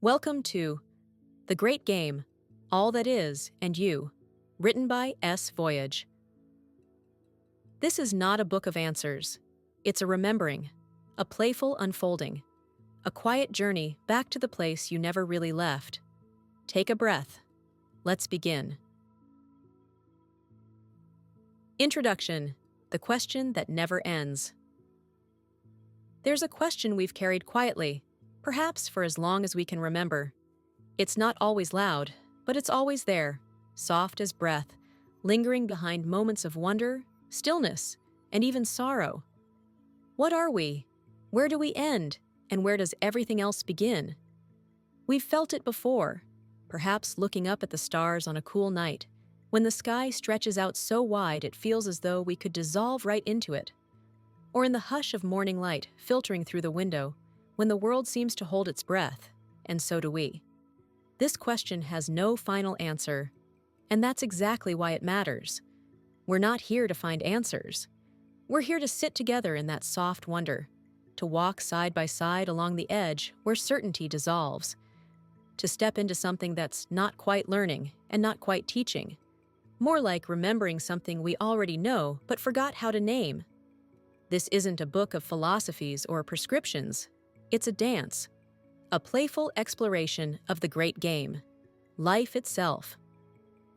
Welcome to The Great Game, All That Is and You, written by Voyage. This is not a book of answers. It's a remembering, a playful unfolding, a quiet journey back to the place you never really left. Take a breath. Let's begin. Introduction: the question that never ends. There's a question we've carried quietly, perhaps for as long as we can remember. It's not always loud, but it's always there, soft as breath, lingering behind moments of wonder, stillness, and even sorrow. What are we? Where do we end? And where does everything else begin? We've felt it before, perhaps looking up at the stars on a cool night, when the sky stretches out so wide it feels as though we could dissolve right into it. Or in the hush of morning light filtering through the window, when the world seems to hold its breath, and so do we. This question has no final answer, and that's exactly why it matters. We're not here to find answers. We're here to sit together in that soft wonder, to walk side by side along the edge where certainty dissolves, to step into something that's not quite learning and not quite teaching, more like remembering something we already know but forgot how to name. This isn't a book of philosophies or prescriptions. It's a dance, a playful exploration of the great game, life itself.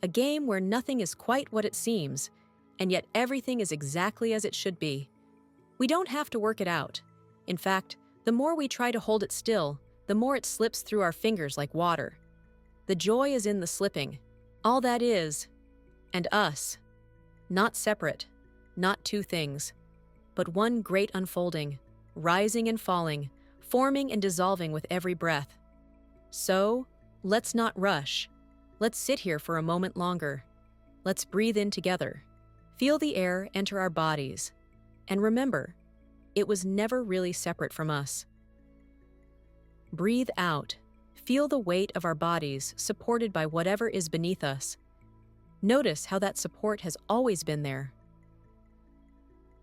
A game where nothing is quite what it seems, and yet everything is exactly as it should be. We don't have to work it out. In fact, the more we try to hold it still, the more it slips through our fingers like water. The joy is in the slipping, all that is, and us. Not separate, not two things, but one great unfolding, rising and falling, forming and dissolving with every breath. So, let's not rush. Let's sit here for a moment longer. Let's breathe in together. Feel the air enter our bodies. And remember, it was never really separate from us. Breathe out. Feel the weight of our bodies supported by whatever is beneath us. Notice how that support has always been there.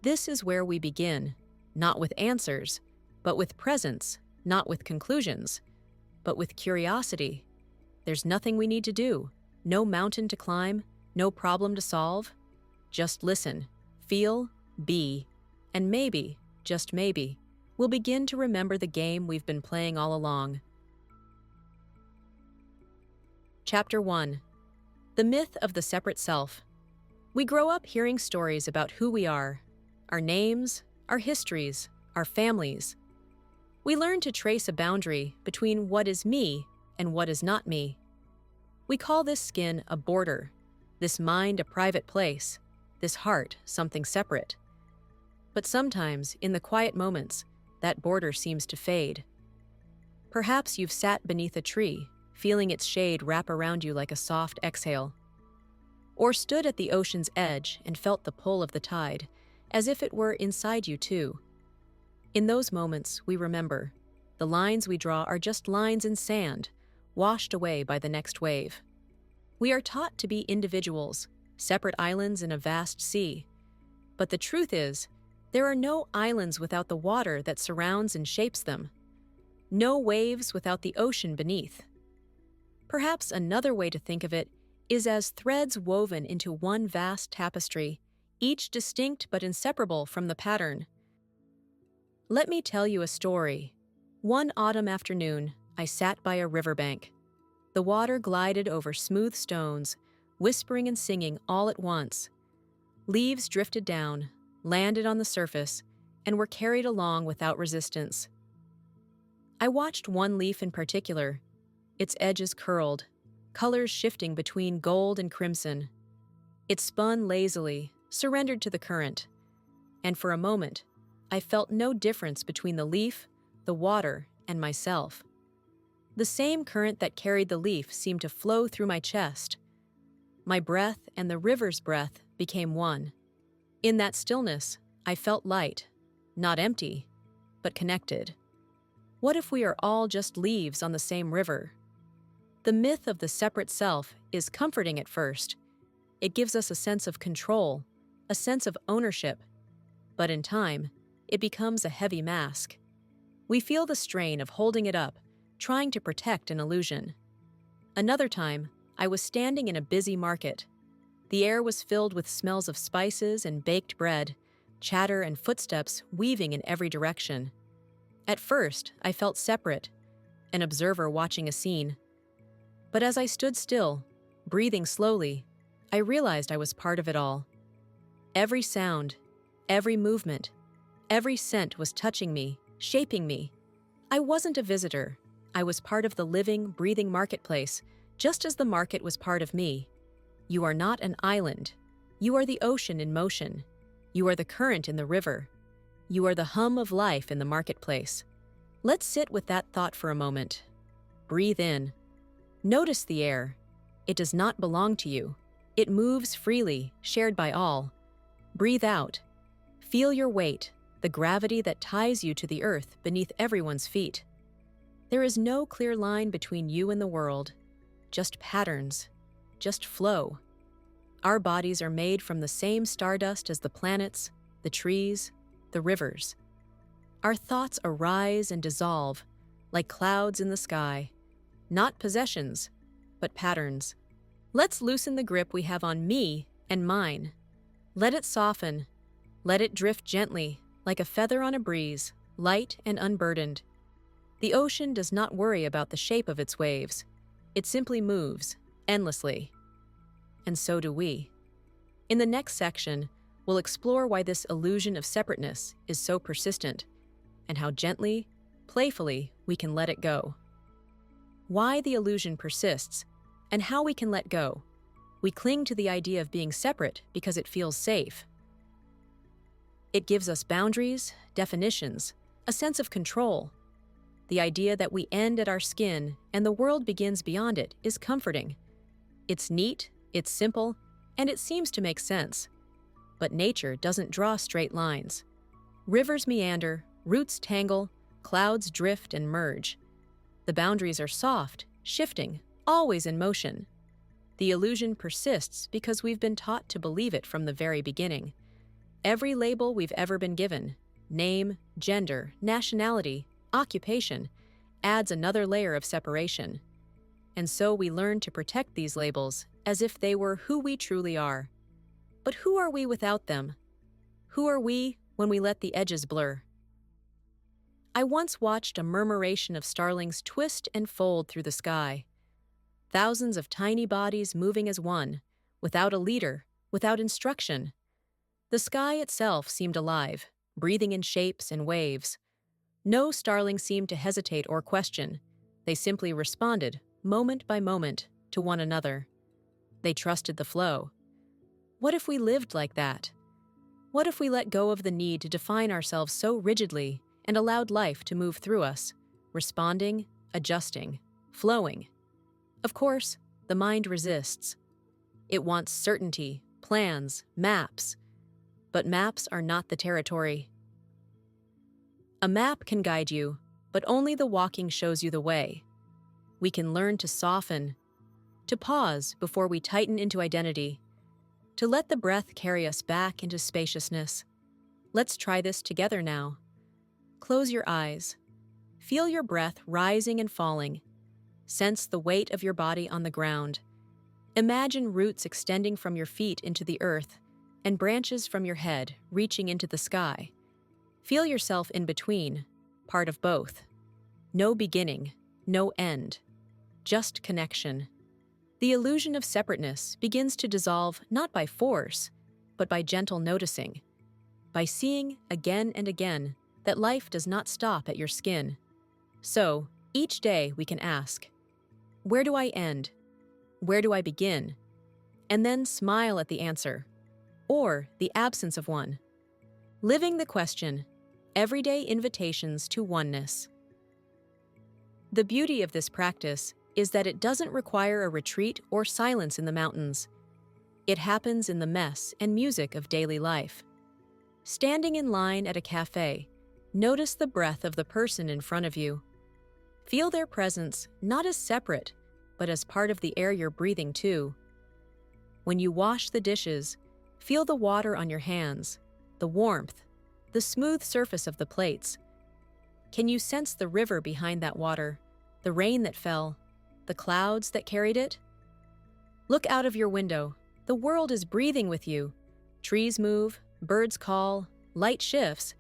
This is where we begin, not with answers, but with presence, not with conclusions, but with curiosity. There's nothing we need to do, no mountain to climb, no problem to solve. Just listen, feel, be, and maybe, just maybe, we'll begin to remember the game we've been playing all along. Chapter 1: The Myth of the Separate Self. We grow up hearing stories about who we are, our names, our histories, our families. We learn to trace a boundary between what is me and what is not me. We call this skin a border, this mind a private place, this heart something separate. But sometimes, in the quiet moments, that border seems to fade. Perhaps you've sat beneath a tree, feeling its shade wrap around you like a soft exhale. Or stood at the ocean's edge and felt the pull of the tide, as if it were inside you too. In those moments, we remember, the lines we draw are just lines in sand, washed away by the next wave. We are taught to be individuals, separate islands in a vast sea. But the truth is, there are no islands without the water that surrounds and shapes them. No waves without the ocean beneath. Perhaps another way to think of it is as threads woven into one vast tapestry, each distinct but inseparable from the pattern. Let me tell you a story. One autumn afternoon, I sat by a riverbank. The water glided over smooth stones, whispering and singing all at once. Leaves drifted down, landed on the surface, and were carried along without resistance. I watched one leaf in particular, its edges curled, colors shifting between gold and crimson. It spun lazily, surrendered to the current, and for a moment, I felt no difference between the leaf, the water, and myself. The same current that carried the leaf seemed to flow through my chest. My breath and the river's breath became one. In that stillness, I felt light, not empty, but connected. What if we are all just leaves on the same river? The myth of the separate self is comforting at first. It gives us a sense of control, a sense of ownership. But in time, it becomes a heavy mask. We feel the strain of holding it up, trying to protect an illusion. Another time, I was standing in a busy market. The air was filled with smells of spices and baked bread, chatter and footsteps weaving in every direction. At first, I felt separate, an observer watching a scene. But as I stood still, breathing slowly, I realized I was part of it all. Every sound, every movement, every scent was touching me, shaping me. I wasn't a visitor. I was part of the living, breathing marketplace, just as the market was part of me. You are not an island. You are the ocean in motion. You are the current in the river. You are the hum of life in the marketplace. Let's sit with that thought for a moment. Breathe in. Notice the air. It does not belong to you. It moves freely, shared by all. Breathe out. Feel your weight, the gravity that ties you to the earth beneath everyone's feet. There is no clear line between you and the world, just patterns, just flow. Our bodies are made from the same stardust as the planets, the trees, the rivers. Our thoughts arise and dissolve like clouds in the sky, not possessions, but patterns. Let's loosen the grip we have on me and mine. Let it soften. Let it drift gently, like a feather on a breeze, light and unburdened. The ocean does not worry about the shape of its waves. It simply moves, endlessly. And so do we. In the next section, we'll explore why this illusion of separateness is so persistent, and how gently, playfully, we can let it go. Why the illusion persists, and how we can let go. We cling to the idea of being separate because it feels safe. It gives us boundaries, definitions, a sense of control. The idea that we end at our skin and the world begins beyond it is comforting. It's neat, it's simple, and it seems to make sense. But nature doesn't draw straight lines. Rivers meander, roots tangle, clouds drift and merge. The boundaries are soft, shifting, always in motion. The illusion persists because we've been taught to believe it from the very beginning. Every label we've ever been given, name, gender, nationality, occupation, adds another layer of separation. And so we learn to protect these labels as if they were who we truly are. But who are we without them? Who are we when we let the edges blur? I once watched a murmuration of starlings twist and fold through the sky. Thousands of tiny bodies moving as one, without a leader, without instruction. The sky itself seemed alive, breathing in shapes and waves. No starling seemed to hesitate or question. They simply responded, moment by moment, to one another. They trusted the flow. What if we lived like that? What if we let go of the need to define ourselves so rigidly and allowed life to move through us, responding, adjusting, flowing? Of course, the mind resists. It wants certainty, plans, maps. But maps are not the territory. A map can guide you, but only the walking shows you the way. We can learn to soften, to pause before we tighten into identity, to let the breath carry us back into spaciousness. Let's try this together now. Close your eyes. Feel your breath rising and falling. Sense the weight of your body on the ground. Imagine roots extending from your feet into the earth and branches from your head reaching into the sky. Feel yourself in between, part of both. No beginning, no end, just connection. The illusion of separateness begins to dissolve not by force, but by gentle noticing, by seeing again and again that life does not stop at your skin. So, each day we can ask, where do I end? Where do I begin? And then smile at the answer, or the absence of one. Living the question, everyday invitations to oneness. The beauty of this practice is that it doesn't require a retreat or silence in the mountains. It happens in the mess and music of daily life. Standing in line at a cafe, notice the breath of the person in front of you. Feel their presence not as separate, but as part of the air you're breathing too. When you wash the dishes, feel the water on your hands, the warmth, the smooth surface of the plates. Can you sense the river behind that water, the rain that fell, the clouds that carried it? Look out of your window. The world is breathing with you. Trees move, birds call, light shifts.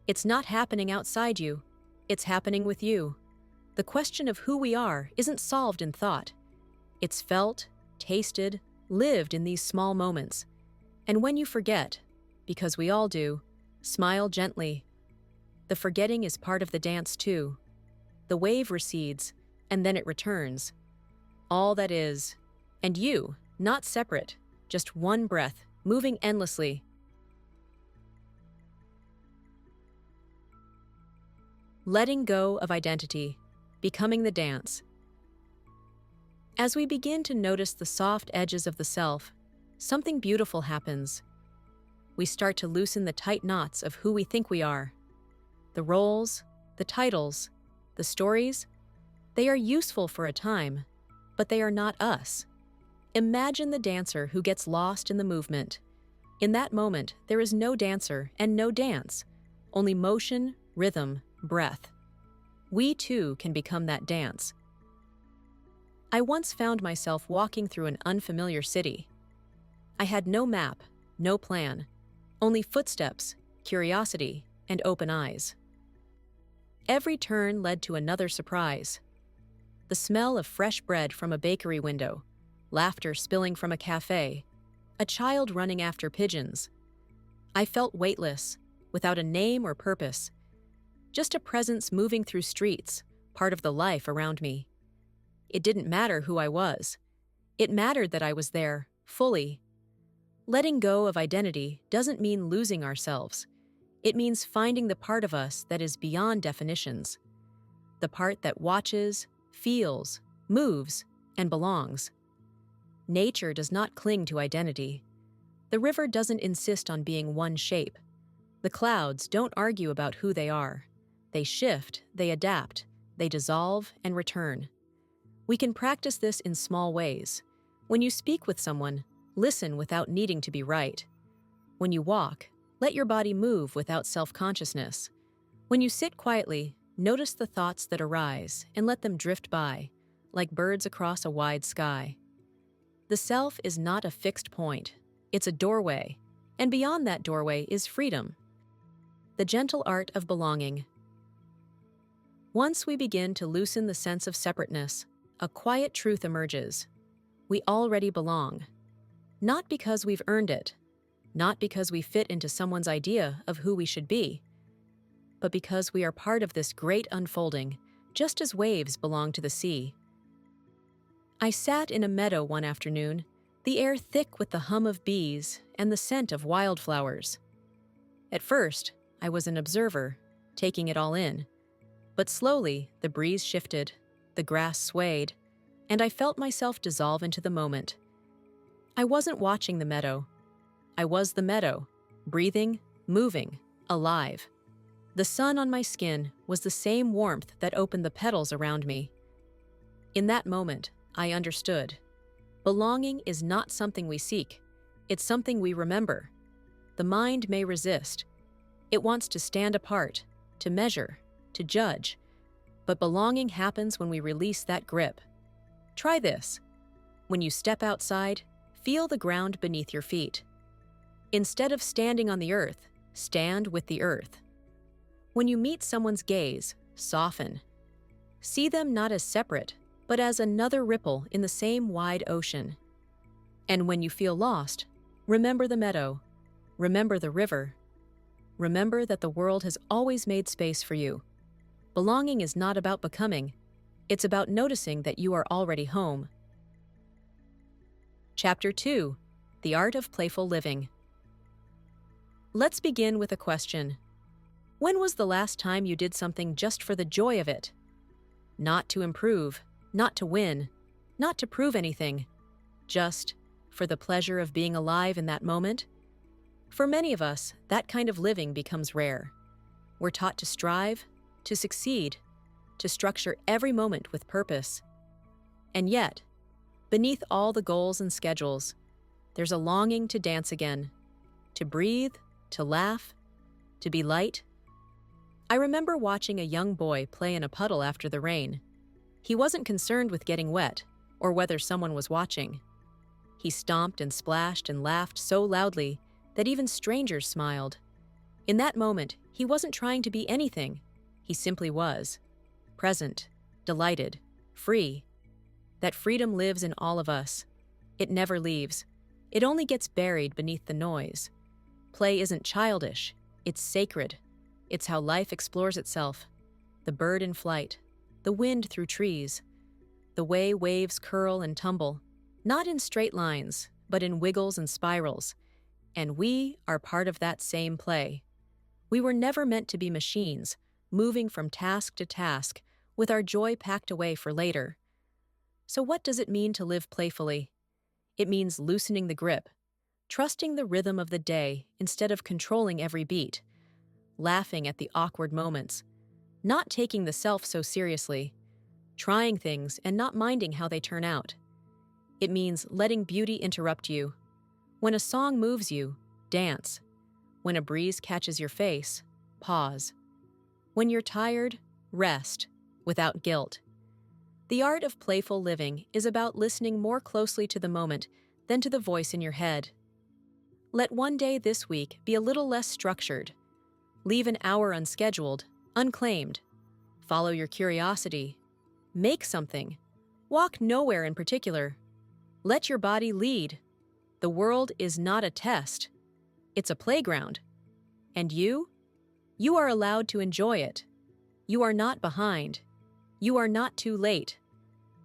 It's not happening outside you. It's happening with you. The question of who we are isn't solved in thought. It's felt, tasted, lived in these small moments. And when you forget, because we all do, smile gently. The forgetting is part of the dance too. The wave recedes, and then it returns. All that is, and you, not separate, just one breath, moving endlessly. Letting go of identity, becoming the dance. As we begin to notice the soft edges of the self, something beautiful happens. We start to loosen the tight knots of who we think we are. The roles, the titles, the stories, they are useful for a time, but they are not us. Imagine the dancer who gets lost in the movement. In that moment, there is no dancer and no dance, only motion, rhythm, breath. We too can become that dance. I once found myself walking through an unfamiliar city. I had no map, no plan, only footsteps, curiosity, and open eyes. Every turn led to another surprise. The smell of fresh bread from a bakery window, laughter spilling from a cafe, a child running after pigeons. I felt weightless, without a name or purpose, just a presence moving through streets, part of the life around me. It didn't matter who I was. It mattered that I was there, fully. Letting go of identity doesn't mean losing ourselves. It means finding the part of us that is beyond definitions. The part that watches, feels, moves, and belongs. Nature does not cling to identity. The river doesn't insist on being one shape. The clouds don't argue about who they are. They shift, they adapt, they dissolve and return. We can practice this in small ways. When you speak with someone, listen without needing to be right. When you walk, let your body move without self-consciousness. When you sit quietly, notice the thoughts that arise and let them drift by, like birds across a wide sky. The self is not a fixed point. It's a doorway, and beyond that doorway is freedom. The gentle art of belonging. Once we begin to loosen the sense of separateness, a quiet truth emerges. We already belong. Not because we've earned it, not because we fit into someone's idea of who we should be, but because we are part of this great unfolding, just as waves belong to the sea. I sat in a meadow one afternoon, the air thick with the hum of bees and the scent of wildflowers. At first, I was an observer, taking it all in. But slowly, the breeze shifted, the grass swayed, and I felt myself dissolve into the moment. I wasn't watching the meadow. I was the meadow, breathing, moving, alive. The sun on my skin was the same warmth that opened the petals around me. In that moment, I understood. Belonging is not something we seek. It's something we remember. The mind may resist. It wants to stand apart, to measure, to judge. But belonging happens when we release that grip. Try this. When you step outside, feel the ground beneath your feet. Instead of standing on the earth, stand with the earth. When you meet someone's gaze, soften. See them not as separate, but as another ripple in the same wide ocean. And when you feel lost, remember the meadow, remember the river. Remember that the world has always made space for you. Belonging is not about becoming. It's about noticing that you are already home. Chapter 2: The Art of Playful Living. Let's begin with a question. When was the last time you did something just for the joy of it? Not to improve, not to win, not to prove anything. Just for the pleasure of being alive in that moment? For many of us, that kind of living becomes rare. We're taught to strive, to succeed, to structure every moment with purpose. And yet, beneath all the goals and schedules, there's a longing to dance again, to breathe, to laugh, to be light. I remember watching a young boy play in a puddle after the rain. He wasn't concerned with getting wet or whether someone was watching. He stomped and splashed and laughed so loudly that even strangers smiled. In that moment, he wasn't trying to be anything. He simply was. Present, delighted, free. That freedom lives in all of us. It never leaves. It only gets buried beneath the noise. Play isn't childish. It's sacred. It's how life explores itself. The bird in flight, the wind through trees, the way waves curl and tumble, not in straight lines, but in wiggles and spirals. And we are part of that same play. We were never meant to be machines, moving from task to task, with our joy packed away for later. So what does it mean to live playfully? It means loosening the grip, trusting the rhythm of the day instead of controlling every beat, laughing at the awkward moments, not taking the self so seriously, trying things and not minding how they turn out. It means letting beauty interrupt you. When a song moves you, dance. When a breeze catches your face, pause. When you're tired, rest, without guilt. The art of playful living is about listening more closely to the moment than to the voice in your head. Let one day this week be a little less structured. Leave an hour unscheduled, unclaimed. Follow your curiosity. Make something. Walk nowhere in particular. Let your body lead. The world is not a test. It's a playground. And you? You are allowed to enjoy it. You are not behind. You are not too late.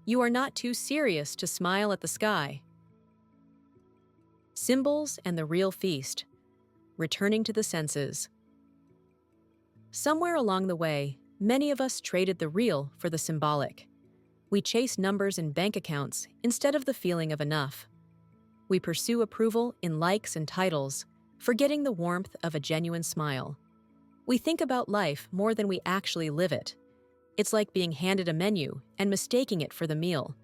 You are not too serious to smile at the sky. Symbols and the real feast. Returning to the senses. Somewhere along the way, many of us traded the real for the symbolic. We chase numbers in bank accounts instead of the feeling of enough. We pursue approval in likes and titles, forgetting the warmth of a genuine smile. We think about life more than we actually live it. It's like being handed a menu and mistaking it for the meal.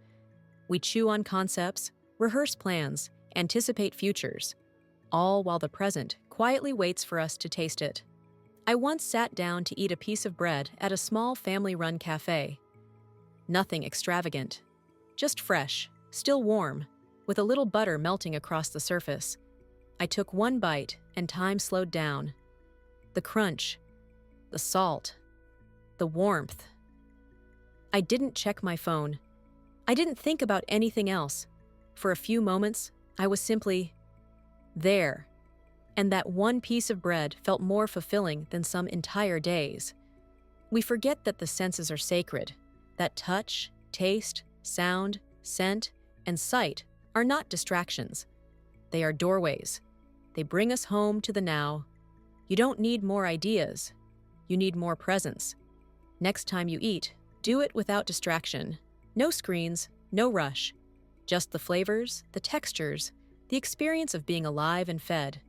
We chew on concepts, rehearse plans, anticipate futures, all while the present quietly waits for us to taste it. I once sat down to eat a piece of bread at a small family-run cafe. Nothing extravagant, just fresh, still warm, with a little butter melting across the surface. I took one bite and time slowed down. The crunch, the salt, the warmth. I didn't check my phone. I didn't think about anything else. For a few moments, I was simply there. And that one piece of bread felt more fulfilling than some entire days. We forget that the senses are sacred, that touch, taste, sound, scent, and sight are not distractions. They are doorways. They bring us home to the now. You don't need more ideas. You need more presence. Next time you eat, do it without distraction. No screens, no rush. Just the flavors, the textures, the experience of being alive and fed.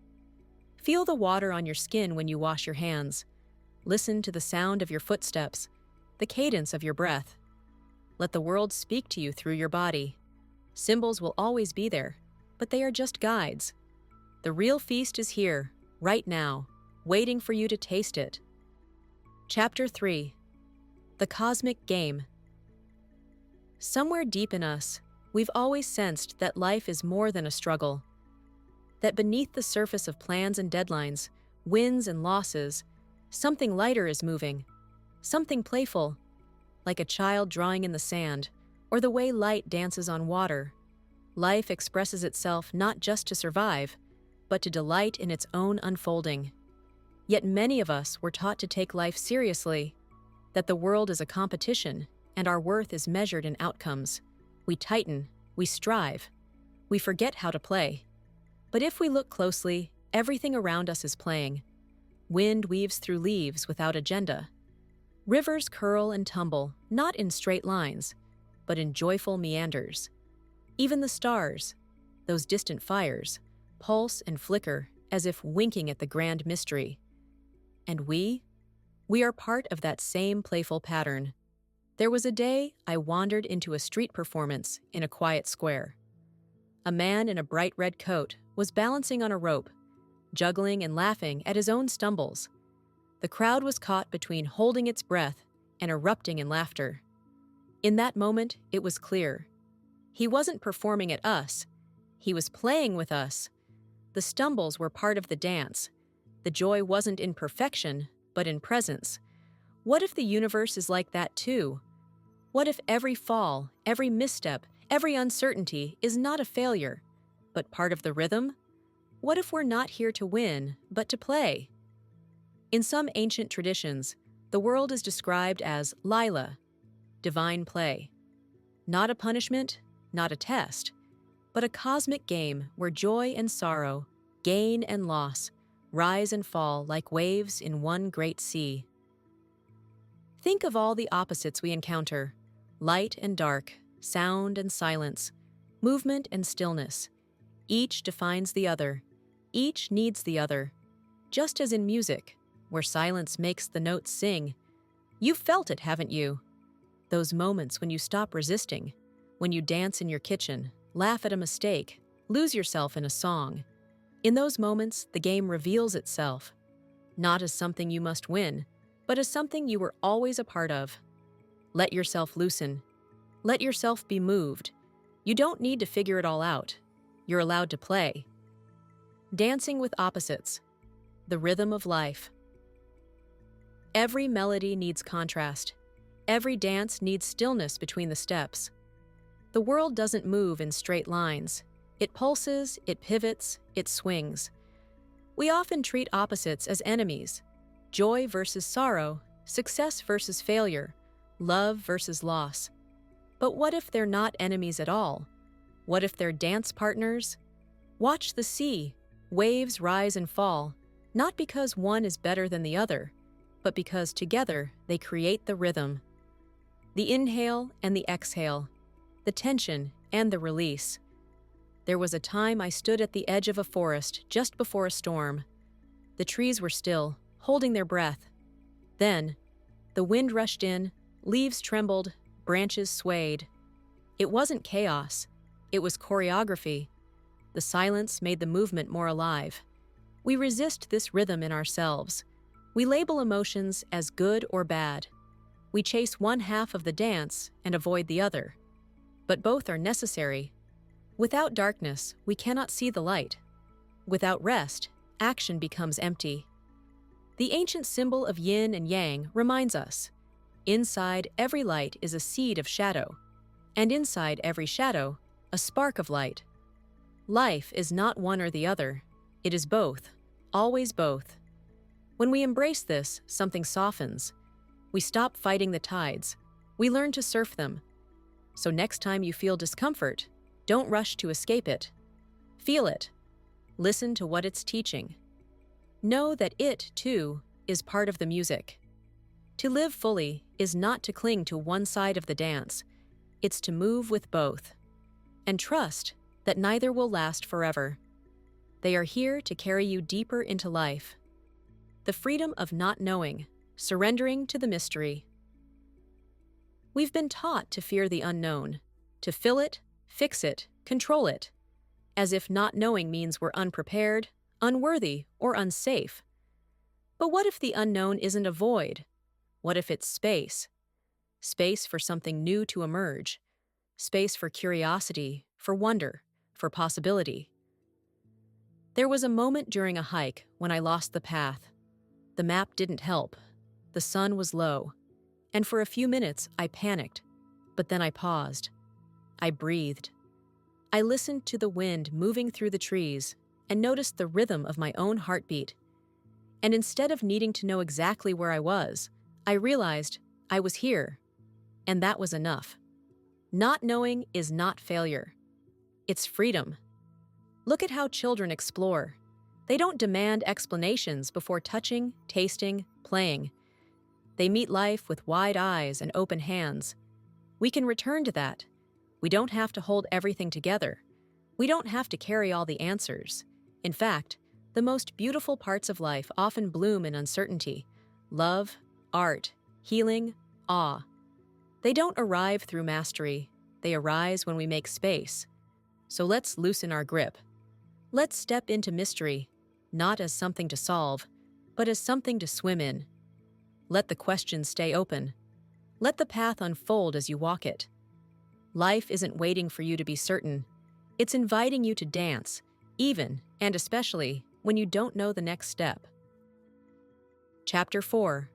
Feel the water on your skin when you wash your hands. Listen to the sound of your footsteps, the cadence of your breath. Let the world speak to you through your body. Symbols will always be there, but they are just guides. The real feast is here, right now, waiting for you to taste it. Chapter 3. The Cosmic Game. Somewhere deep in us, we've always sensed that life is more than a struggle. That beneath the surface of plans and deadlines, wins and losses, something lighter is moving, something playful, like a child drawing in the sand, or the way light dances on water. Life expresses itself not just to survive, but to delight in its own unfolding. Yet many of us were taught to take life seriously, that the world is a competition and our worth is measured in outcomes. We tighten, we strive, we forget how to play. But if we look closely, everything around us is playing. Wind weaves through leaves without agenda. Rivers curl and tumble, not in straight lines, but in joyful meanders. Even the stars, those distant fires, pulse and flicker as if winking at the grand mystery. And we are part of that same playful pattern. There was a day I wandered into a street performance in a quiet square. A man in a bright red coat was balancing on a rope, juggling and laughing at his own stumbles. The crowd was caught between holding its breath and erupting in laughter. In that moment, it was clear. He wasn't performing at us. He was playing with us. The stumbles were part of the dance. The joy wasn't in perfection, but in presence. What if the universe is like that too? What if every fall, every misstep, every uncertainty is not a failure, but part of the rhythm? What if we're not here to win, but to play? In some ancient traditions, the world is described as Lila, divine play. Not a punishment, not a test, but a cosmic game where joy and sorrow, gain and loss, rise and fall like waves in one great sea. Think of all the opposites we encounter: light and dark, sound and silence, movement and stillness. Each defines the other. Each needs the other. Just as in music, where silence makes the notes sing. You've felt it, haven't you? Those moments when you stop resisting, when you dance in your kitchen, laugh at a mistake, lose yourself in a song. In those moments, the game reveals itself, not as something you must win, but as something you were always a part of. Let yourself loosen. Let yourself be moved. You don't need to figure it all out. You're allowed to play. Dancing with opposites. The rhythm of life. Every melody needs contrast. Every dance needs stillness between the steps. The world doesn't move in straight lines. It pulses, it pivots, it swings. We often treat opposites as enemies. Joy versus sorrow, success versus failure, love versus loss. But what if they're not enemies at all? What if they're dance partners? Watch the sea. Waves rise and fall, not because one is better than the other, but because together they create the rhythm. The inhale and the exhale, the tension and the release. There was a time I stood at the edge of a forest just before a storm. The trees were still, holding their breath. Then, the wind rushed in, leaves trembled, branches swayed. It wasn't chaos. It was choreography. The silence made the movement more alive. We resist this rhythm in ourselves. We label emotions as good or bad. We chase one half of the dance and avoid the other. But both are necessary. Without darkness, we cannot see the light. Without rest, action becomes empty. The ancient symbol of yin and yang reminds us, inside every light is a seed of shadow, and inside every shadow, a spark of light. Life is not one or the other. It is both, always both. When we embrace this, something softens. We stop fighting the tides. We learn to surf them. So next time you feel discomfort, don't rush to escape it. Feel it. Listen to what it's teaching. Know that it, too, is part of the music. To live fully is not to cling to one side of the dance. It's to move with both. And trust that neither will last forever. They are here to carry you deeper into life. The freedom of not knowing, surrendering to the mystery. We've been taught to fear the unknown, to fill it, fix it, control it, as if not knowing means we're unprepared, unworthy, or unsafe. But what if the unknown isn't a void? What if it's space? Space for something new to emerge. Space for curiosity, for wonder, for possibility. There was a moment during a hike when I lost the path. The map didn't help. The sun was low. And for a few minutes, I panicked. But then I paused. I breathed. I listened to the wind moving through the trees and noticed the rhythm of my own heartbeat. And instead of needing to know exactly where I was, I realized I was here. And that was enough. Not knowing is not failure. It's freedom. Look at how children explore. They don't demand explanations before touching, tasting, playing. They meet life with wide eyes and open hands. We can return to that. We don't have to hold everything together. We don't have to carry all the answers. In fact, the most beautiful parts of life often bloom in uncertainty. Love, art, healing, awe. They don't arrive through mastery. They arise when we make space. So let's loosen our grip. Let's step into mystery, not as something to solve, but as something to swim in. Let the questions stay open. Let the path unfold as you walk it. Life isn't waiting for you to be certain. It's inviting you to dance, even and especially when you don't know the next step. Chapter 4.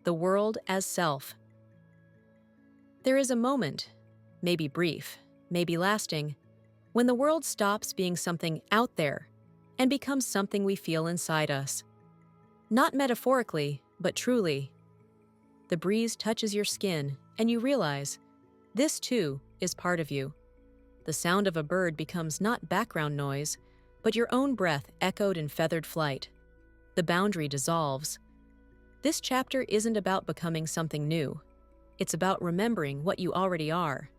The World as Self. There is a moment, maybe brief, maybe lasting, when the world stops being something out there and becomes something we feel inside us. Not metaphorically, but truly. The breeze touches your skin and you realize this too is part of you. The sound of a bird becomes not background noise, but your own breath echoed in feathered flight. The boundary dissolves. This chapter isn't about becoming something new. It's about remembering what you already are.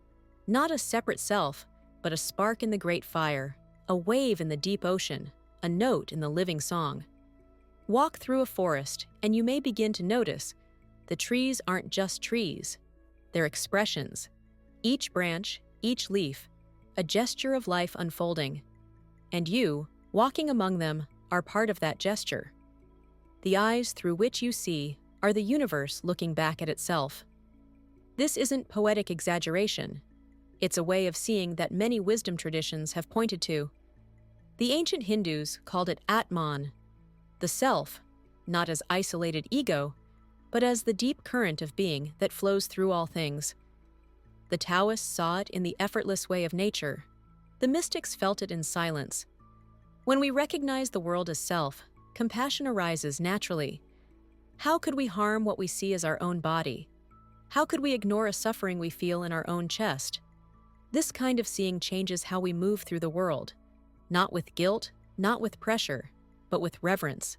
Not a separate self, but a spark in the great fire, a wave in the deep ocean, a note in the living song. Walk through a forest and you may begin to notice the trees aren't just trees. They're expressions. Each branch, each leaf, a gesture of life unfolding. And you, walking among them, are part of that gesture. The eyes through which you see are the universe looking back at itself. This isn't poetic exaggeration. It's a way of seeing that many wisdom traditions have pointed to. The ancient Hindus called it Atman, the self, not as isolated ego, but as the deep current of being that flows through all things. The Taoists saw it in the effortless way of nature. The mystics felt it in silence. When we recognize the world as self, compassion arises naturally. How could we harm what we see as our own body? How could we ignore a suffering we feel in our own chest? This kind of seeing changes how we move through the world, not with guilt, not with pressure, but with reverence,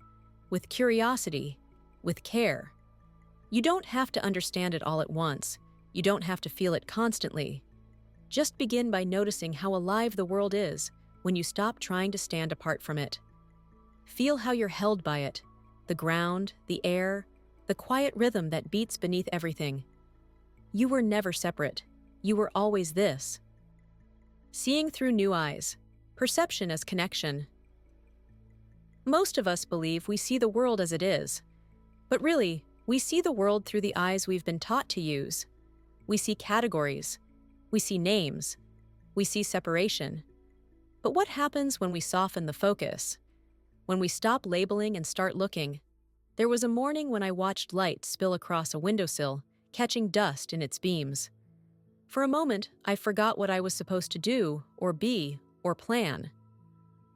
with curiosity, with care. You don't have to understand it all at once. You don't have to feel it constantly. Just begin by noticing how alive the world is when you stop trying to stand apart from it. Feel how you're held by it, the ground, the air, the quiet rhythm that beats beneath everything. You were never separate. You were always this. Seeing through new eyes. Perception as connection. Most of us believe we see the world as it is. But really, we see the world through the eyes we've been taught to use. We see categories. We see names. We see separation. But what happens when we soften the focus? When we stop labeling and start looking? There was a morning when I watched light spill across a windowsill, catching dust in its beams. For a moment, I forgot what I was supposed to do, or be, or plan.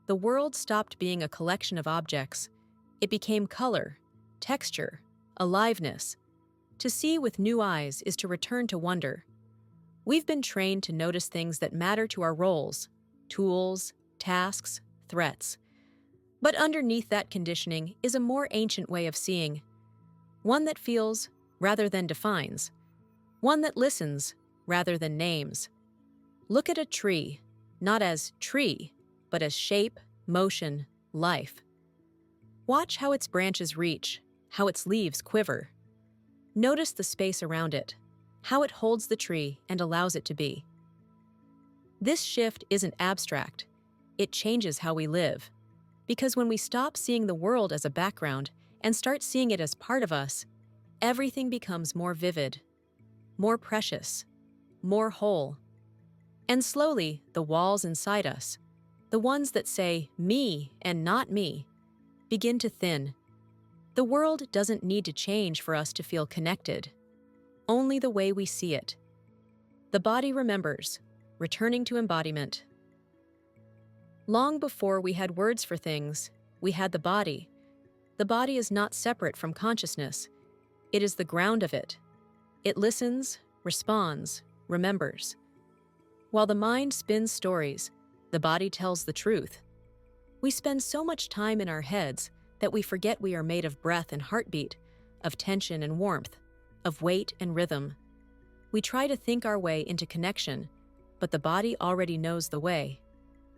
The world stopped being a collection of objects. It became color, texture, aliveness. To see with new eyes is to return to wonder. We've been trained to notice things that matter to our roles, tools, tasks, threats. But underneath that conditioning is a more ancient way of seeing. One that feels rather than defines. One that listens rather than names. Look at a tree, not as tree, but as shape, motion, life. Watch how its branches reach, how its leaves quiver. Notice the space around it, how it holds the tree and allows it to be. This shift isn't abstract. It changes how we live. Because when we stop seeing the world as a background and start seeing it as part of us, everything becomes more vivid, more precious, more whole. And slowly, the walls inside us, the ones that say me and not me, begin to thin. The world doesn't need to change for us to feel connected, only the way we see it. The body remembers, returning to embodiment. Long before we had words for things, we had the body. The body is not separate from consciousness. It is the ground of it. It listens, responds, remembers. While the mind spins stories, the body tells the truth. We spend so much time in our heads that we forget we are made of breath and heartbeat, of tension and warmth, of weight and rhythm. We try to think our way into connection, but the body already knows the way.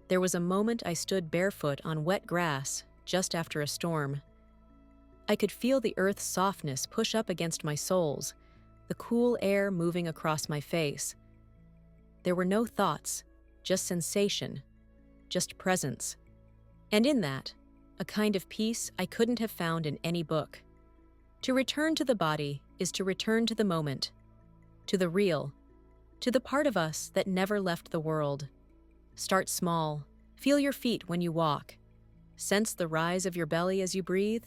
There was a moment I stood barefoot on wet grass just after a storm. I could feel the earth's softness push up against my soles, the cool air moving across my face. There were no thoughts, just sensation, just presence. And in that, a kind of peace I couldn't have found in any book. To return to the body is to return to the moment, to the real, to the part of us that never left the world. Start small. Feel your feet when you walk. Sense the rise of your belly as you breathe.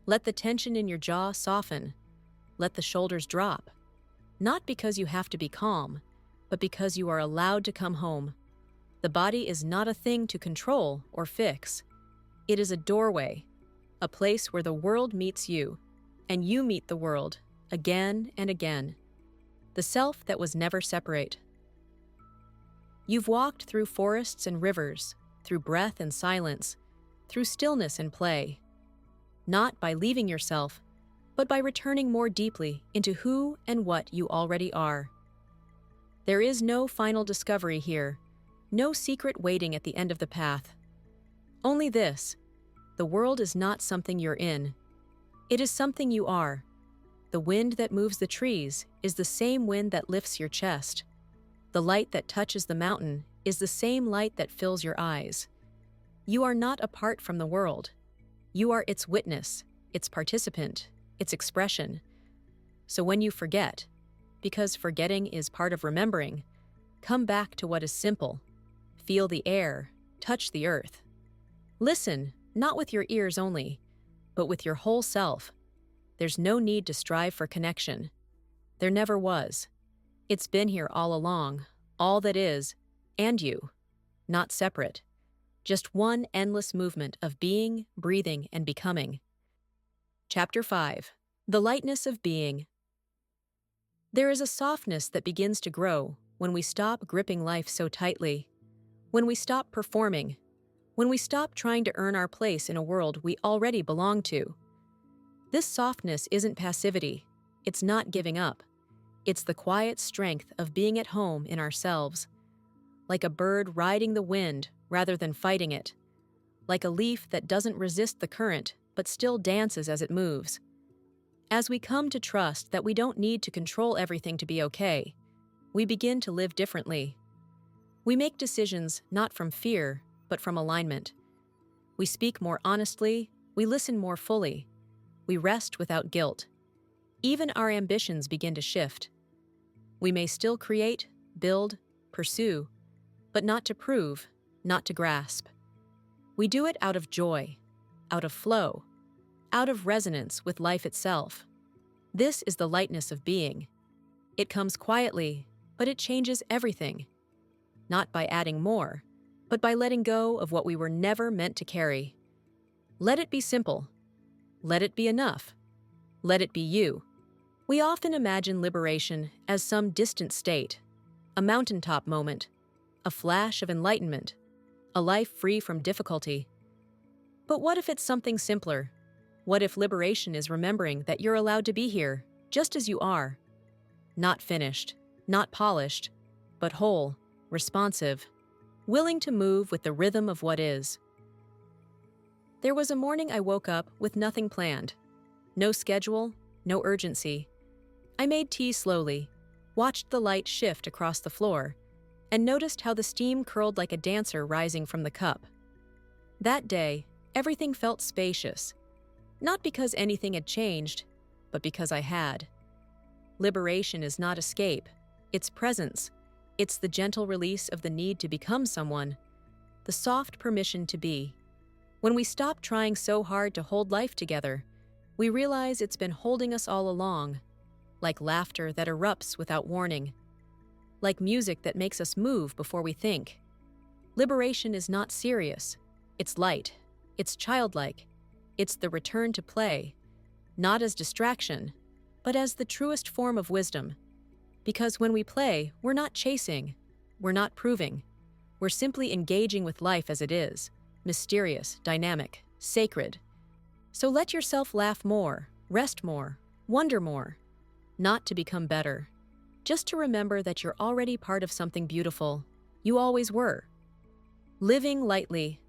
Let the tension in your jaw soften. Let the shoulders drop. Not because you have to be calm, but because you are allowed to come home. The body is not a thing to control or fix. It is a doorway, a place where the world meets you, and you meet the world again and again. The self that was never separate. You've walked through forests and rivers, through breath and silence, through stillness and play. Not by leaving yourself, but by returning more deeply into who and what you already are. There is no final discovery here, no secret waiting at the end of the path. Only this: the world is not something you're in. It is something you are. The wind that moves the trees is the same wind that lifts your chest. The light that touches the mountain is the same light that fills your eyes. You are not apart from the world. You are its witness, its participant, its expression. So when you forget, because forgetting is part of remembering, come back to what is simple. Feel the air, touch the earth. Listen, not with your ears only, but with your whole self. There's no need to strive for connection. There never was. It's been here all along, all that is, and you, not separate. Just one endless movement of being, breathing, and becoming. Chapter 5. The Lightness of Being. There is a softness that begins to grow when we stop gripping life so tightly, when we stop performing, when we stop trying to earn our place in a world we already belong to. This softness isn't passivity, it's not giving up. It's the quiet strength of being at home in ourselves, like a bird riding the wind rather than fighting it, like a leaf that doesn't resist the current but still dances as it moves. As we come to trust that we don't need to control everything to be okay, we begin to live differently. We make decisions not from fear, but from alignment. We speak more honestly, we listen more fully, we rest without guilt. Even our ambitions begin to shift. We may still create, build, pursue, but not to prove, not to grasp. We do it out of joy, out of flow, out of resonance with life itself. This is the lightness of being. It comes quietly, but it changes everything. Not by adding more, but by letting go of what we were never meant to carry. Let it be simple. Let it be enough. Let it be you. We often imagine liberation as some distant state, a mountaintop moment, a flash of enlightenment, a life free from difficulty. But what if it's something simpler? What if liberation is remembering that you're allowed to be here, just as you are? Not finished, not polished, but whole, responsive, willing to move with the rhythm of what is. There was a morning I woke up with nothing planned. No schedule, no urgency. I made tea slowly, watched the light shift across the floor, and noticed how the steam curled like a dancer rising from the cup. That day, everything felt spacious, not because anything had changed, but because I had. Liberation is not escape, it's presence. It's the gentle release of the need to become someone, the soft permission to be. When we stop trying so hard to hold life together, we realize it's been holding us all along, like laughter that erupts without warning, like music that makes us move before we think. Liberation is not serious, it's light, it's childlike, it's the return to play, not as distraction, but as the truest form of wisdom. Because when we play, we're not chasing, we're not proving, we're simply engaging with life as it is, mysterious, dynamic, sacred. So let yourself laugh more, rest more, wonder more, not to become better, just to remember that you're already part of something beautiful. You always were. Living lightly.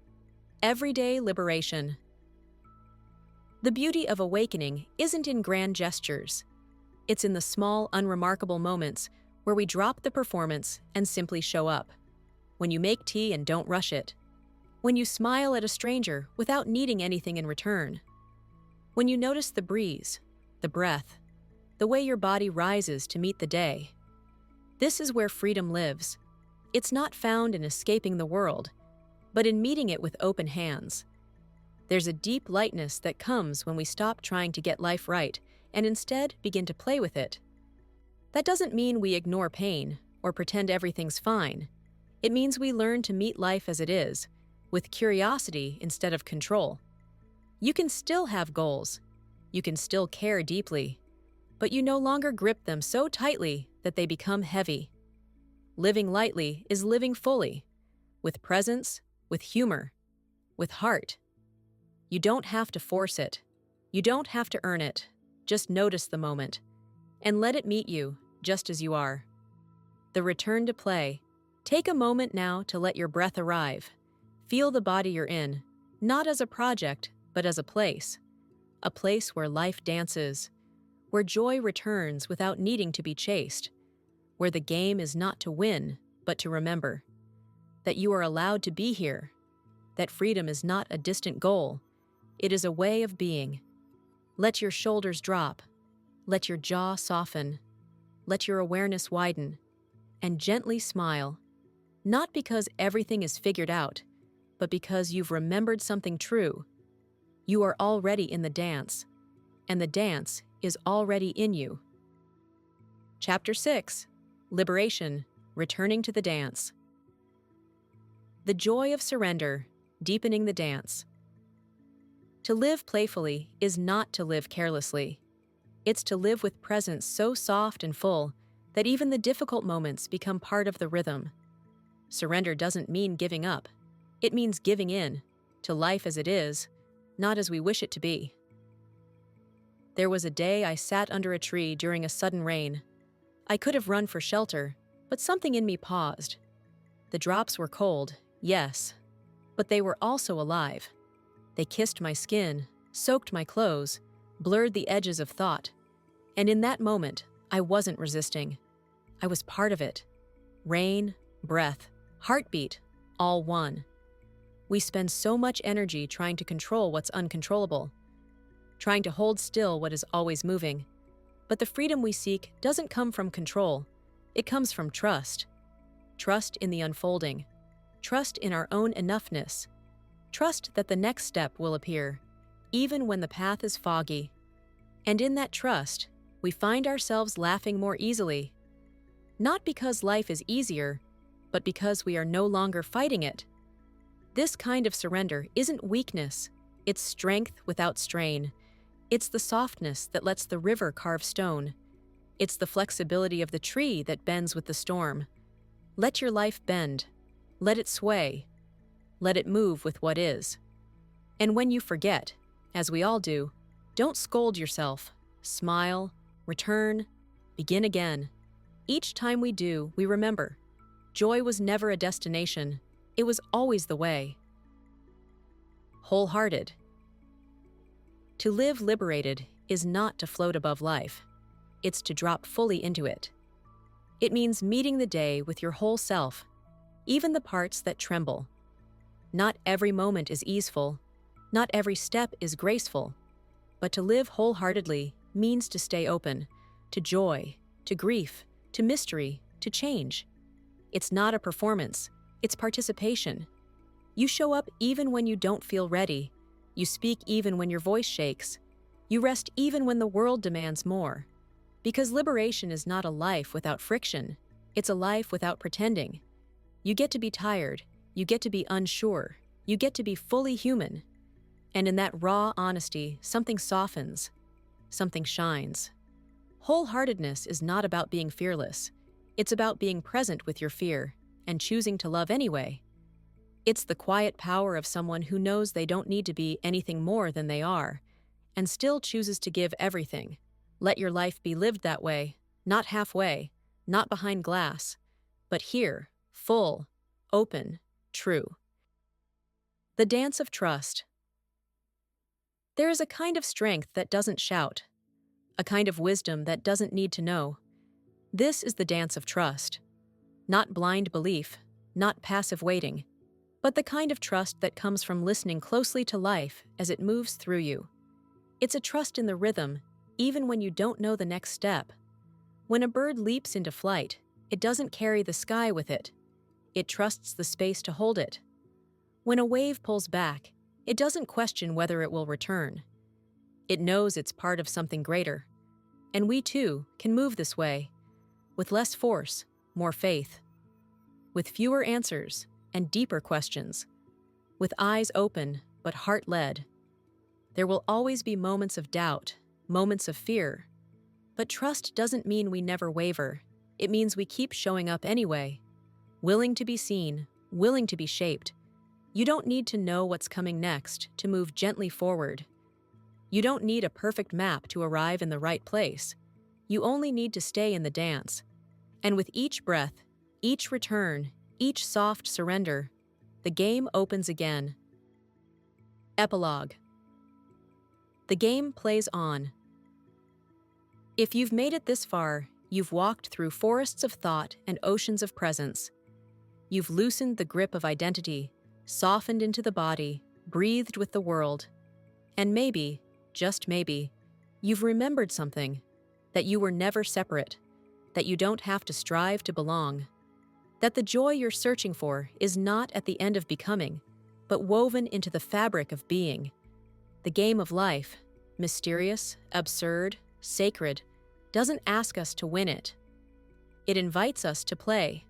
Everyday liberation. The beauty of awakening isn't in grand gestures. It's in the small, unremarkable moments where we drop the performance and simply show up. When you make tea and don't rush it. When you smile at a stranger without needing anything in return. When you notice the breeze, the breath, the way your body rises to meet the day. This is where freedom lives. It's not found in escaping the world, but in meeting it with open hands. There's a deep lightness that comes when we stop trying to get life right and instead begin to play with it. That doesn't mean we ignore pain or pretend everything's fine. It means we learn to meet life as it is, with curiosity instead of control. You can still have goals. You can still care deeply, but you no longer grip them so tightly that they become heavy. Living lightly is living fully, with presence, with humor, with heart. You don't have to force it. You don't have to earn it. Just notice the moment, and let it meet you just as you are. The return to play. Take a moment now to let your breath arrive. Feel the body you're in, not as a project, but as a place where life dances, where joy returns without needing to be chased, where the game is not to win, but to remember, that you are allowed to be here, that freedom is not a distant goal, it is a way of being. Let your shoulders drop, let your jaw soften, let your awareness widen, and gently smile, not because everything is figured out, but because you've remembered something true. You are already in the dance, and the dance is already in you. Chapter 6. Liberation, Returning to the Dance. The joy of surrender, deepening the dance. To live playfully is not to live carelessly. It's to live with presence so soft and full that even the difficult moments become part of the rhythm. Surrender doesn't mean giving up. It means giving in to life as it is, not as we wish it to be. There was a day I sat under a tree during a sudden rain. I could have run for shelter, but something in me paused. The drops were cold, yes, but they were also alive. They kissed my skin, soaked my clothes, blurred the edges of thought. And in that moment, I wasn't resisting. I was part of it. Rain, breath, heartbeat, all one. We spend so much energy trying to control what's uncontrollable, trying to hold still what is always moving. But the freedom we seek doesn't come from control. It comes from trust. Trust in the unfolding. Trust in our own enoughness. Trust that the next step will appear, even when the path is foggy. And in that trust, we find ourselves laughing more easily. Not because life is easier, but because we are no longer fighting it. This kind of surrender isn't weakness, it's strength without strain. It's the softness that lets the river carve stone. It's the flexibility of the tree that bends with the storm. Let your life bend. Let it sway. Let it move with what is. And when you forget, as we all do, don't scold yourself. Smile, return, begin again. Each time we do, we remember. Joy was never a destination. It was always the way. Wholehearted. To live liberated is not to float above life. It's to drop fully into it. It means meeting the day with your whole self, even the parts that tremble. Not every moment is easeful. Not every step is graceful. But to live wholeheartedly means to stay open, to joy, to grief, to mystery, to change. It's not a performance. It's participation. You show up even when you don't feel ready. You speak even when your voice shakes. You rest even when the world demands more. Because liberation is not a life without friction. It's a life without pretending. You get to be tired. You get to be unsure. You get to be fully human. And in that raw honesty, something softens. Something shines. Wholeheartedness is not about being fearless. It's about being present with your fear and choosing to love anyway. It's the quiet power of someone who knows they don't need to be anything more than they are, and still chooses to give everything. Let your life be lived that way, not halfway, not behind glass, but here, full, open, true. The dance of trust. There is a kind of strength that doesn't shout, a kind of wisdom that doesn't need to know. This is the dance of trust. Not blind belief, not passive waiting, but the kind of trust that comes from listening closely to life as it moves through you. It's a trust in the rhythm, even when you don't know the next step. When a bird leaps into flight, it doesn't carry the sky with it. It trusts the space to hold it. When a wave pulls back, it doesn't question whether it will return. It knows it's part of something greater. And we too can move this way, with less force, more faith, with fewer answers and deeper questions, with eyes open but heart led. There will always be moments of doubt, moments of fear. But trust doesn't mean we never waver. It means we keep showing up anyway, willing to be seen, willing to be shaped. You don't need to know what's coming next to move gently forward. You don't need a perfect map to arrive in the right place. You only need to stay in the dance. And with each breath, each return, each soft surrender, the game opens again. Epilogue. The game plays on. If you've made it this far, you've walked through forests of thought and oceans of presence. You've loosened the grip of identity, softened into the body, breathed with the world. And maybe, just maybe, you've remembered something, that you were never separate, that you don't have to strive to belong, that the joy you're searching for is not at the end of becoming, but woven into the fabric of being. The game of life, mysterious, absurd, sacred, doesn't ask us to win it. It invites us to play,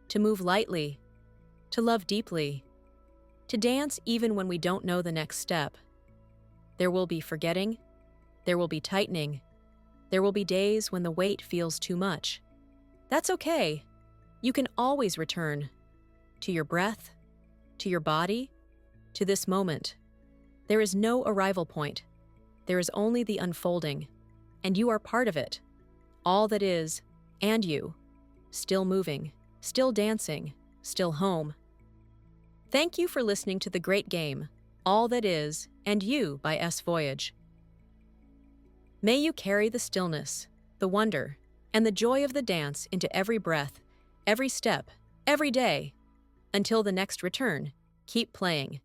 to move lightly, to love deeply, to dance even when we don't know the next step. There will be forgetting, there will be tightening, there will be days when the weight feels too much. That's okay. You can always return to your breath, to your body, to this moment. There is no arrival point. There is only the unfolding, and you are part of it. All that is, and you, still moving, still dancing, still home. Thank you for listening to The Great Game, All That Is, and You by Voyage. May you carry the stillness, the wonder, and the joy of the dance into every breath, every step, every day. Until the next return, keep playing.